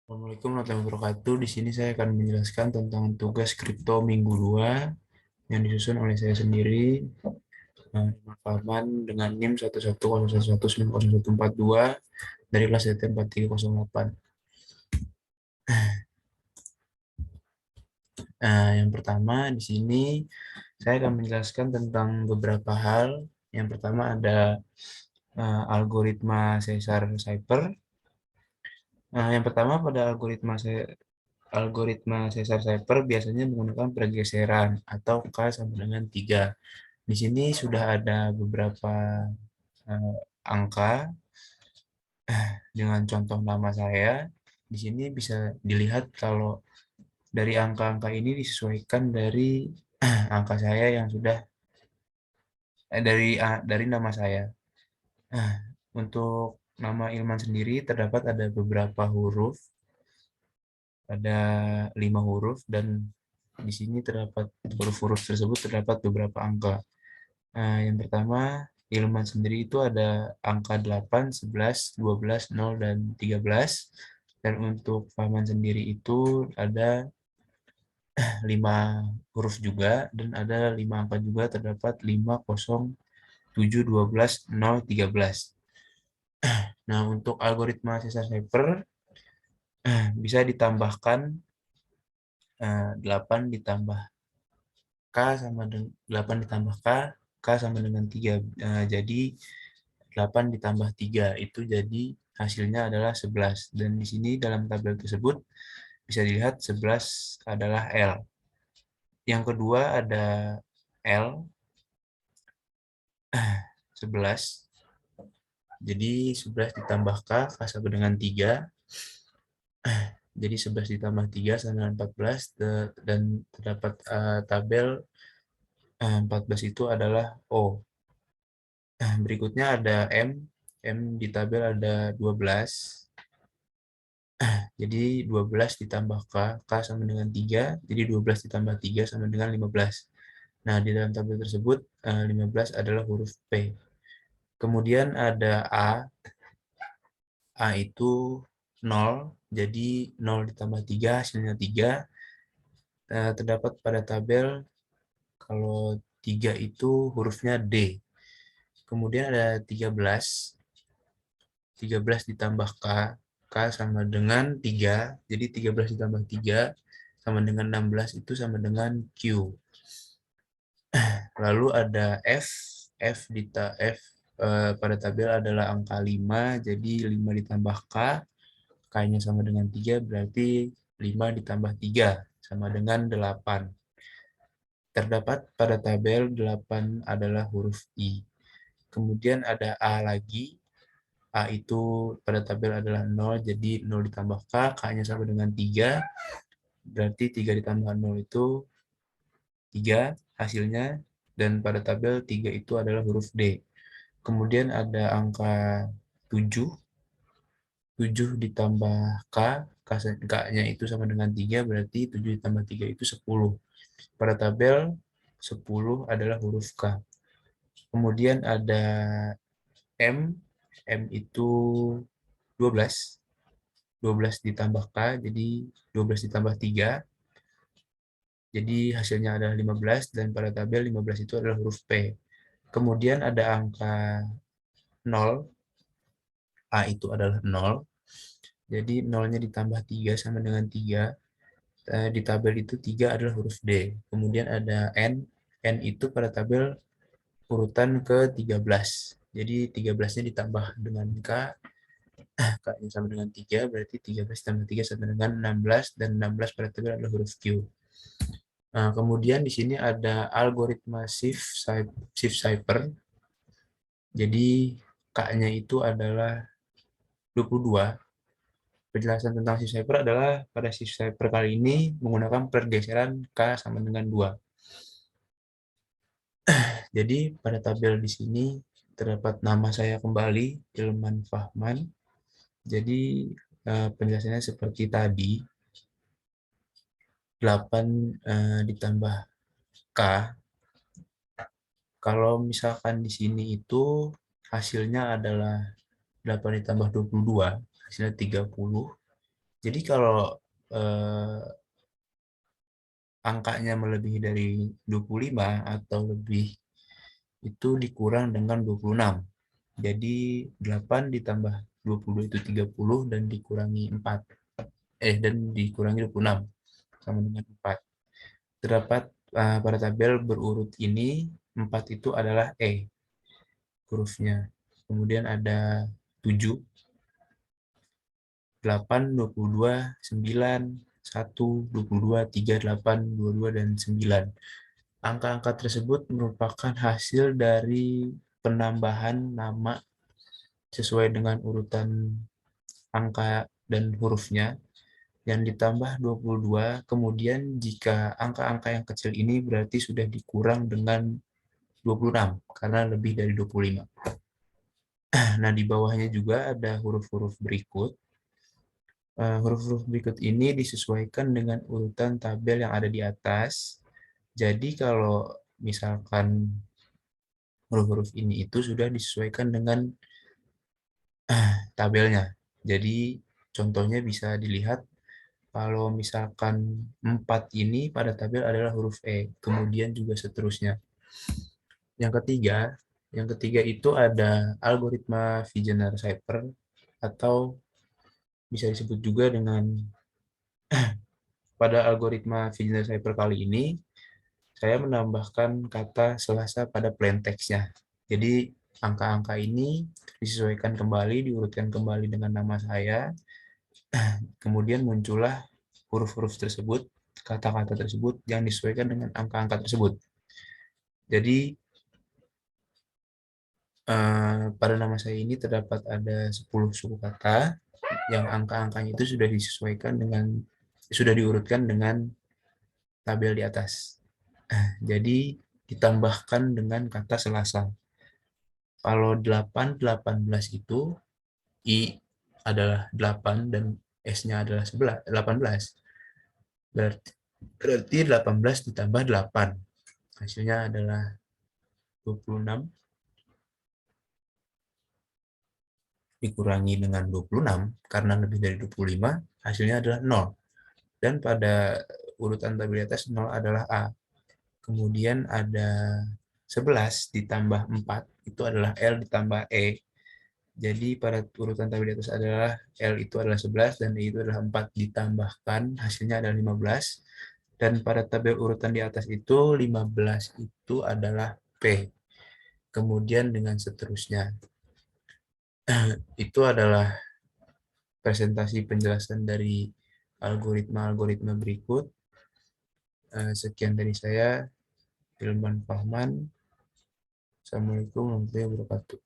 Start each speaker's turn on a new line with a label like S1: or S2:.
S1: Assalamualaikum warahmatullahi wabarakatuh. Di sini saya akan menjelaskan tentang tugas kripto minggu 2 yang disusun oleh saya sendiri, Farman dengan NIM 11011901142 dari kelas DT 4308. Yang pertama di sini saya akan menjelaskan tentang beberapa hal. Yang pertama ada algoritma Caesar-Cipher. Yang pertama pada algoritma Caesar-Cipher biasanya menggunakan pergeseran atau K sama dengan 3. Di sini sudah ada beberapa eh, angka dengan contoh nama saya. Di sini bisa dilihat kalau dari angka-angka ini disesuaikan dari angka saya yang sudah dari nama saya. Nah, untuk nama Ilman sendiri terdapat ada beberapa huruf, ada 5 huruf dan di sini terdapat huruf-huruf tersebut terdapat beberapa angka. Yang pertama, Ilman sendiri itu ada angka 8, 11, 12, 0, dan 13. Dan untuk Fahman sendiri itu ada 5 huruf juga, dan ada 5 angka juga, terdapat 5, 0, 7, 12, 0, 13. Nah, untuk algoritma Caesar-Cipher bisa ditambahkan 8 ditambah K sama dengan 8 ditambah K sama dengan 3. Jadi 8 ditambah 3 itu jadi hasilnya adalah 11. Dan di sini dalam tabel tersebut bisa dilihat 11 adalah L. Yang kedua ada L 11. Jadi 11 ditambah K sama dengan 3. Jadi 11 ditambah 3 sama dengan 14. Dan terdapat tabel 14 itu adalah O. Berikutnya ada M. M di tabel ada 12. Jadi 12 ditambah K, K sama dengan 3, jadi 12 ditambah 3 sama dengan 15. Nah, di dalam tabel tersebut 15 adalah huruf P. Kemudian ada A, A itu 0, jadi 0 ditambah 3 hasilnya 3. Terdapat pada tabel kalau 3 itu hurufnya D. Kemudian ada 13, 13 ditambah K, K sama dengan 3, jadi 13 ditambah 3 sama dengan 16 itu sama dengan Q. Lalu ada F, F pada tabel adalah angka 5, jadi 5 ditambah K, K-nya sama dengan 3, berarti 5 ditambah 3 sama dengan 8. Terdapat pada tabel 8 adalah huruf I. Kemudian ada A lagi, A itu pada tabel adalah 0, jadi 0 ditambah K, K-nya sama dengan 3, berarti 3 ditambah 0 itu 3 hasilnya, dan pada tabel 3 itu adalah huruf D. Kemudian ada angka 7, 7 ditambah K, K-nya itu sama dengan 3, berarti 7 ditambah 3 itu 10. Pada tabel 10 adalah huruf K. Kemudian ada M, M itu 12, 12 ditambah K, jadi 12 ditambah 3, jadi hasilnya adalah 15, dan pada tabel 15 itu adalah huruf P. Kemudian ada angka 0, A itu adalah 0, jadi 0-nya ditambah 3 sama dengan 3, di tabel itu 3 adalah huruf D. Kemudian ada N, N itu pada tabel urutan ke-13, jadi 13-nya ditambah dengan K, K-nya sama dengan 3, berarti 13 tambah 3 sama dengan 16, dan 16 pada tabel adalah huruf Q. Nah, kemudian di sini ada algoritma shift cipher. Jadi K-nya itu adalah 22. Penjelasan tentang shift cipher adalah pada shift cipher kali ini menggunakan pergeseran K sama dengan 2. Jadi pada tabel di sini terdapat nama saya kembali, Ilman Fahman. Jadi penjelasannya seperti tadi, 8 ditambah K. Kalau misalkan di sini itu hasilnya adalah 8 ditambah 22, hasilnya 30. Jadi kalau angkanya melebihi dari 25 atau lebih, itu dikurang dengan 26. Jadi 8 ditambah 22 itu 30 dan dikurangi 4. Dan dikurangi 26 sama dengan 4. Terdapat pada tabel berurut ini 4 itu adalah hurufnya. Kemudian ada 7, 8, 22, 9, 1, 22, 3, 8, 22, dan 9. Angka-angka tersebut merupakan hasil dari penambahan nama sesuai dengan urutan angka dan hurufnya yang ditambah 22. Kemudian jika angka-angka yang kecil ini berarti sudah dikurang dengan 26 karena lebih dari 25. Nah, di bawahnya juga ada huruf-huruf berikut. Huruf-huruf berikut ini disesuaikan dengan urutan tabel yang ada di atas. Jadi kalau misalkan huruf-huruf ini itu sudah disesuaikan dengan tabelnya. Jadi contohnya bisa dilihat kalau misalkan 4 ini pada tabel adalah huruf kemudian juga seterusnya. Yang ketiga itu ada algoritma Vigener-Cipher atau bisa disebut juga dengan pada algoritma Vigener-Cipher kali ini saya menambahkan kata selasa pada plain text-nya. Jadi angka-angka ini disesuaikan kembali, diurutkan kembali dengan nama saya, kemudian muncullah huruf-huruf tersebut, kata-kata tersebut yang disesuaikan dengan angka-angka tersebut. Jadi pada nama saya ini terdapat ada 10 suku kata yang angka-angkanya itu sudah disesuaikan sudah diurutkan dengan tabel di atas. Jadi ditambahkan dengan kata selasa. Kalau 8, 18 itu I adalah 8 dan S-nya adalah 18. Berarti 18 ditambah 8. Hasilnya adalah 26 dikurangi dengan 26 karena lebih dari 25, hasilnya adalah 0. Dan pada urutan tabel atas 0 adalah A. Kemudian ada 11 ditambah 4 itu adalah L ditambah E. Jadi pada urutan tabel atas adalah L itu adalah 11 dan E itu adalah 4 ditambahkan hasilnya adalah 15. Dan pada tabel urutan di atas itu 15 itu adalah P. Kemudian dengan seterusnya. Itu adalah presentasi penjelasan dari algoritma-algoritma berikut. Sekian dari saya, Ilman Fahman. Assalamualaikum warahmatullahi wabarakatuh.